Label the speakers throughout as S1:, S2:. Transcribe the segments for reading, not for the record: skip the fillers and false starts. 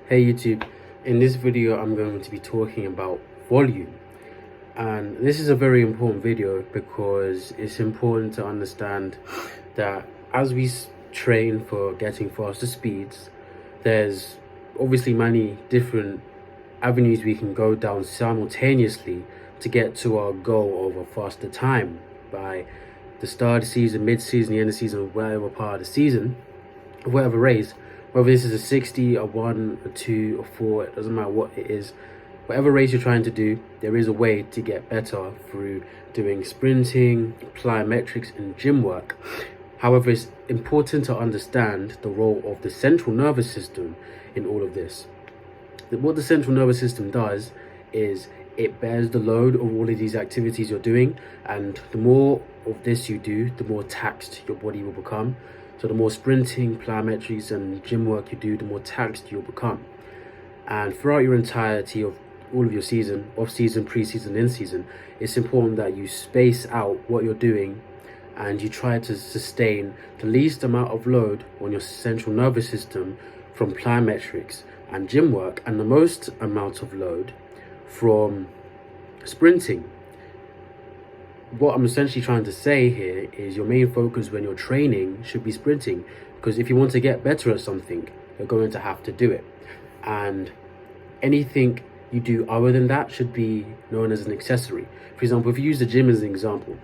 S1: Hey YouTube, in this video I'm going to be talking about volume, and this is a very important video because it's important to understand that as we train for getting faster speeds, there's obviously many different avenues we can go down simultaneously to get to our goal of a faster time by the start of the season, mid-season, the end of the season, or whatever part of the season, whatever race. Whether this is a 60, a 1, a 2, a 4, it doesn't matter what it is. Whatever race you're trying to do, there is a way to get better through doing sprinting, plyometrics, and gym work. However, it's important to understand the role of the central nervous system in all of this. What the central nervous system does is it bears the load of all of these activities you're doing, and the more of this you do, the more taxed your body will become. So the more sprinting, plyometrics, and gym work you do, the more taxed you'll become. And throughout your entirety of all of your season, off-season, pre-season, in-season, it's important that you space out what you're doing and you try to sustain the least amount of load on your central nervous system from plyometrics and gym work, and the most amount of load from sprinting. What I'm essentially trying to say here is your main focus when you're training should be sprinting, because if you want to get better at something, you're going to have to do it. And anything you do other than that should be known as an accessory. For example, if you use the gym as an example,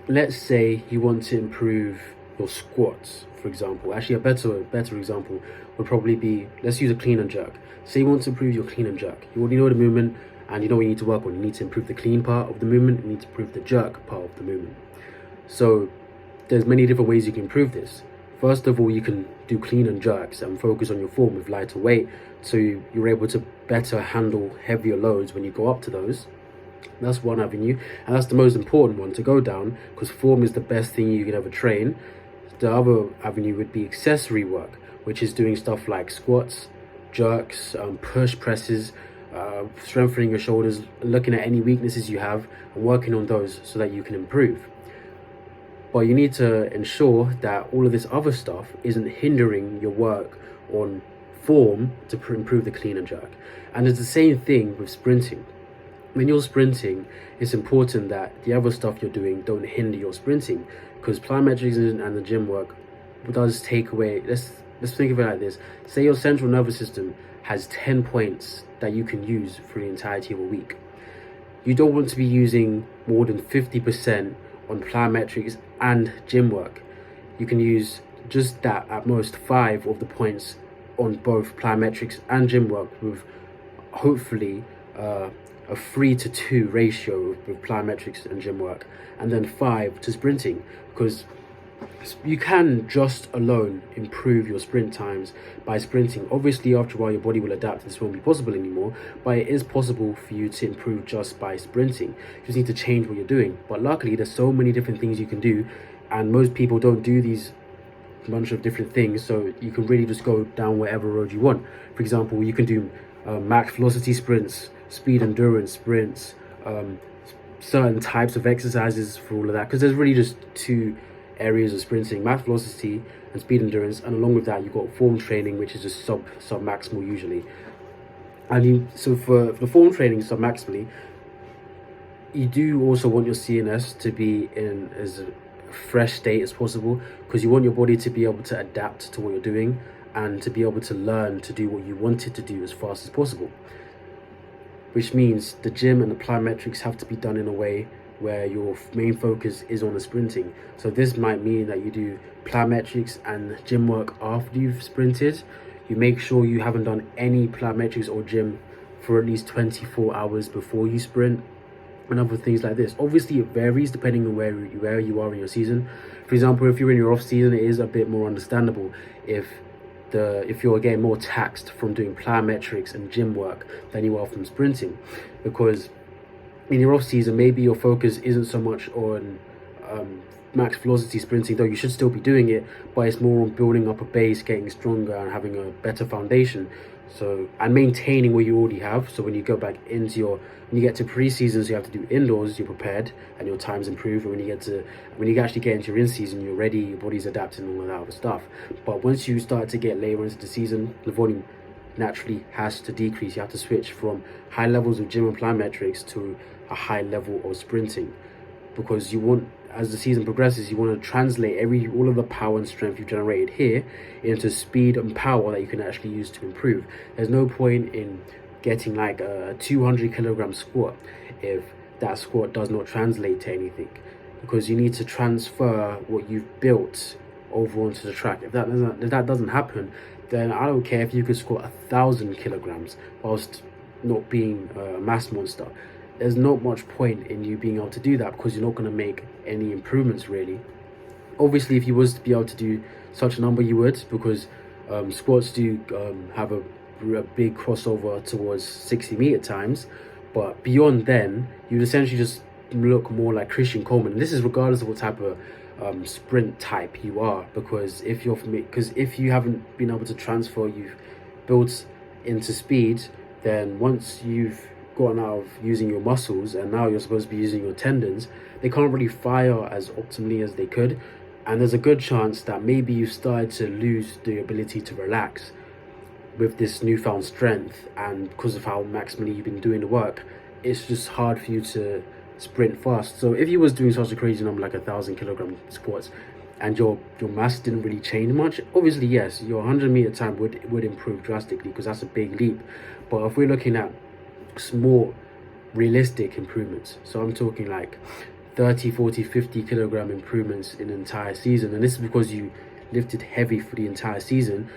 S1: let's say you want to improve your squats, for example. Actually, a better example would probably be, let's use a clean and jerk. Say you want to improve your clean and jerk. You already know the movement, and you know what you need to work on. You need to improve the clean part of the movement, you need to improve the jerk part of the movement. So there's many different ways you can improve this. First of all, you can do clean and jerks and focus on your form with lighter weight, so you're able to better handle heavier loads when you go up to those. That's one avenue, and that's the most important one to go down, because form is the best thing you can ever train. The other avenue would be accessory work, which is doing stuff like squats, jerks, push presses, strengthening your shoulders, looking at any weaknesses you have and working on those so that you can improve. But you need to ensure that all of this other stuff isn't hindering your work on form to improve the clean and jerk. And it's the same thing with sprinting. When you're sprinting, it's important that the other stuff you're doing don't hinder your sprinting, because plyometrics and the gym work does take away. Let's think of it like this. Say your central nervous system has 10 points that you can use for the entirety of a week. You don't want to be using more than 50% on plyometrics and gym work. You can use just that, at most 5 of the points on both plyometrics and gym work, with hopefully a 3-to-2 ratio with plyometrics and gym work, and then 5 to sprinting, because you can just alone improve your sprint times by sprinting. Obviously, after a while, your body will adapt and this won't be possible anymore, but it is possible for you to improve just by sprinting. You just need to change what you're doing. But luckily, there's so many different things you can do, and most people don't do these bunch of different things, so you can really just go down whatever road you want. For example, you can do max velocity sprints, speed endurance sprints, certain types of exercises for all of that, because there's really just two areas of sprinting: max velocity and speed endurance, and along with that you've got form training, which is just sub maximal usually. And so for the form training sub maximally, you do also want your CNS to be in as a fresh state as possible, because you want your body to be able to adapt to what you're doing and to be able to learn to do what you want it to do as fast as possible. Which means the gym and the plyometrics have to be done in a way where your main focus is on the sprinting. So this might mean that you do plyometrics and gym work after you've sprinted. You make sure you haven't done any plyometrics or gym for at least 24 hours before you sprint, and other things like this. Obviously, it varies depending on where you are in your season. For example, if you're in your off season, it is a bit more understandable if you're getting more taxed from doing plyometrics and gym work than you are from sprinting, because in your off season maybe your focus isn't so much on max velocity sprinting, though you should still be doing it, but it's more on building up a base, getting stronger, and having a better foundation. So, and maintaining what you already have, so when you go back into when you get to pre-season, so you have to do indoors, you're prepared and your time's improved. And when you actually get into your in-season, you're ready, your body's adapting, all of that other stuff. But once you start to get later into the season, the volume naturally has to decrease. You have to switch from high levels of gym and plyometrics to a high level of sprinting, because you want, as the season progresses, you want to translate all of the power and strength you've generated here into speed and power that you can actually use to improve. There's no point in getting like a 200 kilogram squat if that squat does not translate to anything, because you need to transfer what you've built over onto the track. If that doesn't happen, then I don't care if you could squat 1,000 kilograms whilst not being a mass monster. There's not much point in you being able to do that, because you're not going to make any improvements really. Obviously, if you was to be able to do such a number, you would, because squats do have a big crossover towards 60-meter times. But beyond then, you'd essentially just look more like Christian Coleman. And this is regardless of what type of sprint type you are, because if you haven't been able to transfer you've built into speed, then once you've gotten out of using your muscles and now you're supposed to be using your tendons, they can't really fire as optimally as they could. And there's a good chance that maybe you started to lose the ability to relax with this newfound strength, and because of how maximally you've been doing the work, it's just hard for you to sprint fast. So if you was doing such a crazy number like 1,000 kilogram squats and your mass didn't really change much, obviously yes, your 100-meter time would improve drastically, because that's a big leap. But if we're looking at small realistic improvements, so I'm talking like 30, 40, 50 kilogram improvements in an entire season, and this is because you lifted heavy for the entire season,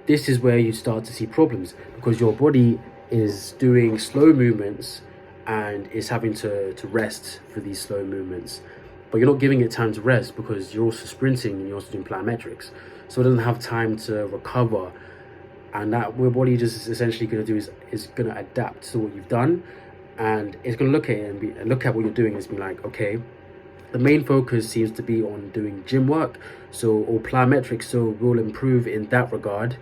S1: this is where you start to see problems, because your body is doing slow movements and is having to rest for these slow movements. But you're not giving it time to rest, because you're also sprinting and you're also doing plyometrics. So it doesn't have time to recover. And that what your body just essentially going to do is going to adapt to what you've done. And it's going to look at it and look at what you're doing and be like, okay, the main focus seems to be on doing gym work, or plyometrics, so we'll improve in that regard.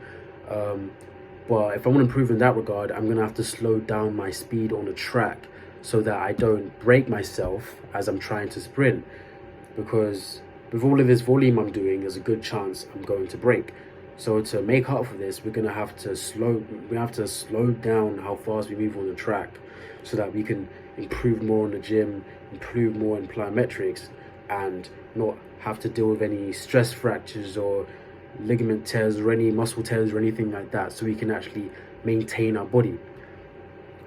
S1: But if I want to improve in that regard, I'm going to have to slow down my speed on the track so that I don't break myself as I'm trying to sprint, because with all of this volume I'm doing, there's a good chance I'm going to break. So to make up for this, we're going to have to slow down how fast we move on the track, so that we can improve more in the gym, improve more in plyometrics, and not have to deal with any stress fractures or ligament tears or any muscle tears or anything like that, so we can actually maintain our body.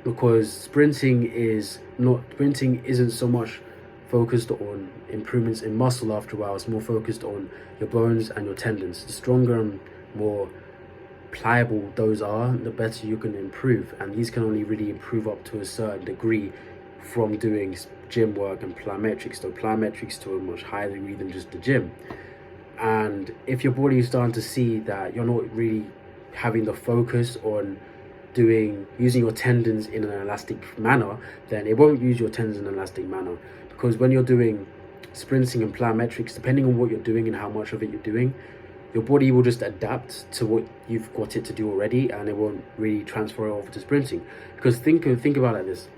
S1: Because sprinting isn't so much focused on improvements in muscle. After a while, it's more focused on your bones and your tendons. The stronger and more pliable those are, the better you can improve, and these can only really improve up to a certain degree from doing gym work and plyometrics, to a much higher degree than just the gym. And if your body is starting to see that you're not really having the focus on using your tendons in an elastic manner, then it won't use your tendons in an elastic manner. Because when you're doing sprinting and plyometrics, depending on what you're doing and how much of it you're doing, your body will just adapt to what you've got it to do already, and it won't really transfer over to sprinting. Because think about it like this: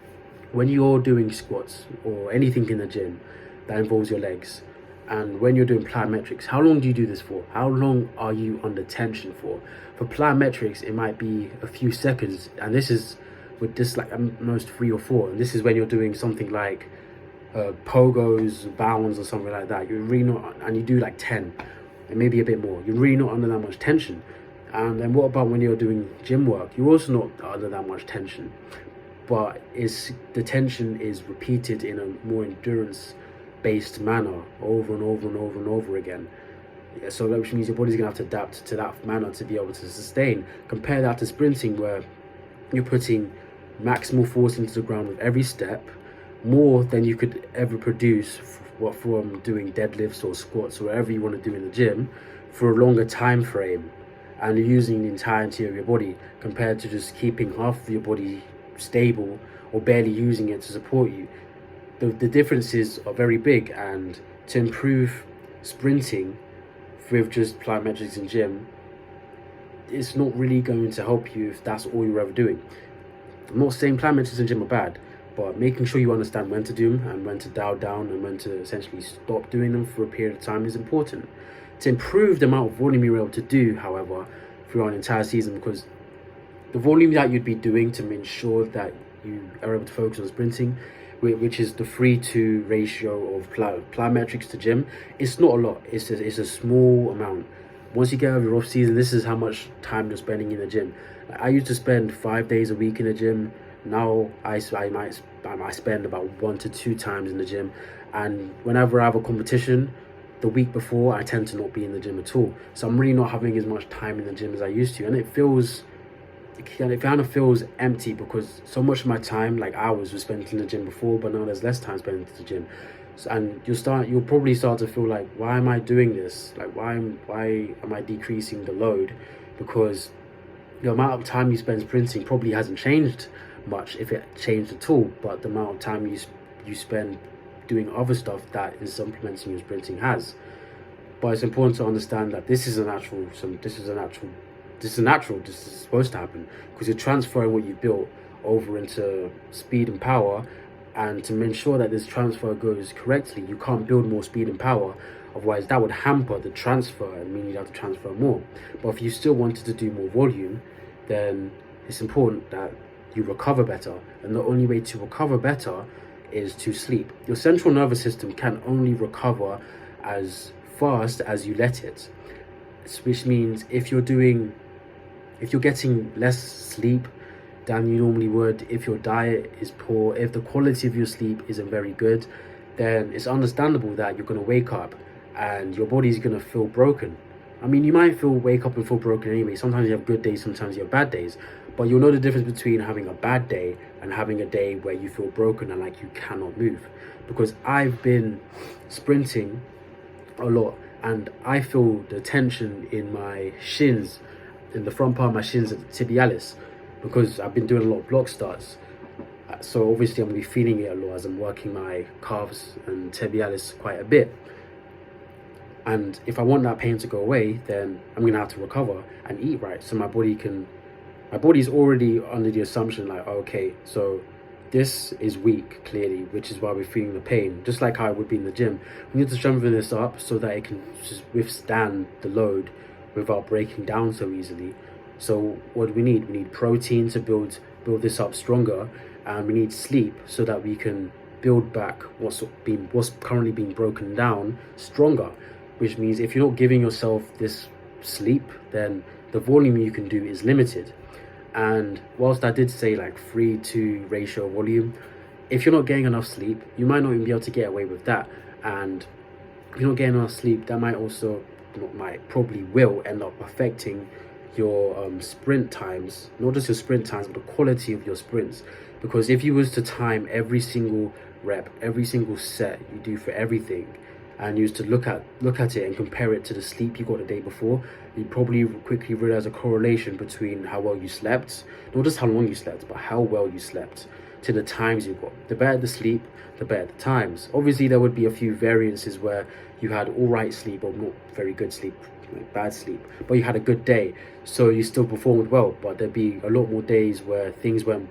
S1: when you're doing squats or anything in the gym that involves your legs, and when you're doing plyometrics, how long do you do this for? How long are you under tension for? For plyometrics, it might be a few seconds, and this is with this like most 3 or 4. And this is when you're doing something like pogos, bounds, or something like that. You're really not, and you do like 10, and maybe a bit more. You're really not under that much tension. And then what about when you're doing gym work? You're also not under that much tension, but the tension is repeated in a more endurance-based manner over and over and over and over again. So that which means your body's gonna have to adapt to that manner to be able to sustain. Compare that to sprinting, where you're putting maximal force into the ground with every step, more than you could ever produce from doing deadlifts or squats or whatever you want to do in the gym for a longer time frame, and you're using the entirety of your body, compared to just keeping half of your body stable or barely using it to support you. The differences are very big, and to improve sprinting with just plyometrics and gym, it's not really going to help you if that's all you're ever doing. I'm not saying plyometrics and gym are bad, but making sure you understand when to do them and when to dial down and when to essentially stop doing them for a period of time is important. To improve the amount of volume you're able to do, however, throughout an entire season, because the volume that you'd be doing to ensure that you are able to focus on sprinting, which is the 3:2 ratio of plyometrics to gym, it's not a lot. It's a small amount. Once you get out of your off season, this is how much time you're spending in the gym. I used to spend 5 days a week in the gym. Now I might spend about 1 to 2 times in the gym, and whenever I have a competition, the week before I tend to not be in the gym at all. So I'm really not having as much time in the gym as I used to, and it kind of feels empty because so much of my time, like hours, was spent in the gym before, but now there's less time spent in the gym. So, and you'll probably start to feel like, why am I doing this? Like, why am I decreasing the load? Because the amount of time you spend sprinting probably hasn't changed much, if it changed at all, but the amount of time you spend doing other stuff that is supplementing your sprinting has. But it's important to understand that this is natural. This is supposed to happen because you're transferring what you built over into speed and power, and to ensure that this transfer goes correctly, you can't build more speed and power. Otherwise, that would hamper the transfer and mean you'd have to transfer more. But if you still wanted to do more volume, then it's important that you recover better. And the only way to recover better is to sleep. Your central nervous system can only recover as fast as you let it. Which means if you're getting less sleep than you normally would, if your diet is poor, if the quality of your sleep isn't very good, then it's understandable that you're going to wake up and your body's going to feel broken. I mean, you might wake up and feel broken anyway. Sometimes you have good days, sometimes you have bad days. But you'll know the difference between having a bad day and having a day where you feel broken and like you cannot move. Because I've been sprinting a lot and I feel the tension in my shins, in the front part of my shins at the tibialis, because I've been doing a lot of block starts. So obviously I'm going to be feeling it a lot as I'm working my calves and tibialis quite a bit. And if I want that pain to go away, then I'm going to have to recover and eat right. So my body's already under the assumption like, okay, so this is weak, clearly, which is why we're feeling the pain. Just like how I would be in the gym. We need to strengthen this up so that it can just withstand the load without breaking down so easily. So what do we need? We need protein to build this up stronger, and we need sleep so that we can build back what's currently being broken down stronger. Which means if you're not giving yourself this sleep, then the volume you can do is limited. And whilst I did say like 3:2 ratio volume, if you're not getting enough sleep, you might not even be able to get away with that. And if you're not getting enough sleep, that probably will end up affecting your sprint times, not just your sprint times, but the quality of your sprints. Because if you was to time every single rep, every single set you do for everything, and you used to look at it and compare it to the sleep you got the day before, you'd probably quickly realize a correlation between how well you slept, not just how long you slept, but how well you slept, to the times you got. The better the sleep, the better the times. Obviously, there would be a few variances where you had all right sleep or not very good sleep, like bad sleep, but you had a good day, so you still performed well. But there'd be a lot more days where things went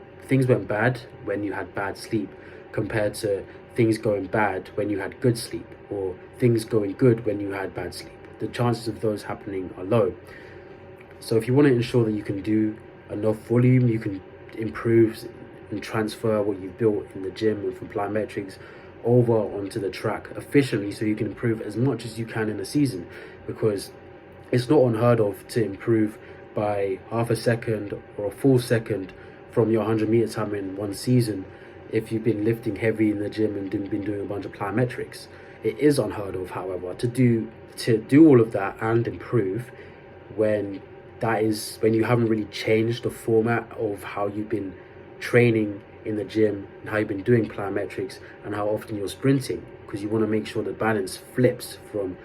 S1: bad when you had bad sleep, compared to things going bad when you had good sleep, or things going good when you had bad sleep. The chances of those happening are low. So if you want to ensure that you can do enough volume, you can improve and transfer what you've built in the gym and from plyometrics over onto the track efficiently, so you can improve as much as you can in a season. Because it's not unheard of to improve by half a second or a full second from your 100-meter time in one season if you've been lifting heavy in the gym and been doing a bunch of plyometrics. It is unheard of, however, to do all of that and improve when you haven't really changed the format of how you've been training in the gym and how you've been doing plyometrics and how often you're sprinting, because you want to make sure the balance flips from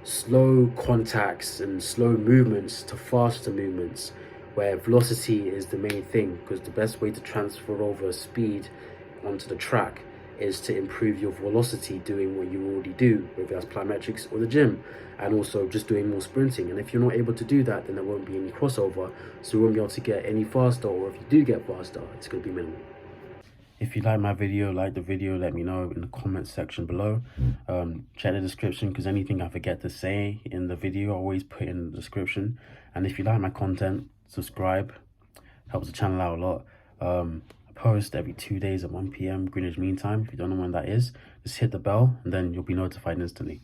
S1: slow contacts and slow movements to faster movements, where velocity is the main thing. Because the best way to transfer over speed onto the track is to improve your velocity doing what you already do, whether that's plyometrics or the gym, and also just doing more sprinting. And if you're not able to do that, then there won't be any crossover, so you won't be able to get any faster, or if you do get faster, it's going to be minimal. If you like my video, like the video, let me know in the comment section below. Check the description, because anything I forget to say in the video, I always put in the description. And if you like my content, subscribe, helps the channel out a lot. I post every 2 days at 1 p.m. Greenwich Mean Time. If you don't know when that is, just hit the bell and then you'll be notified instantly.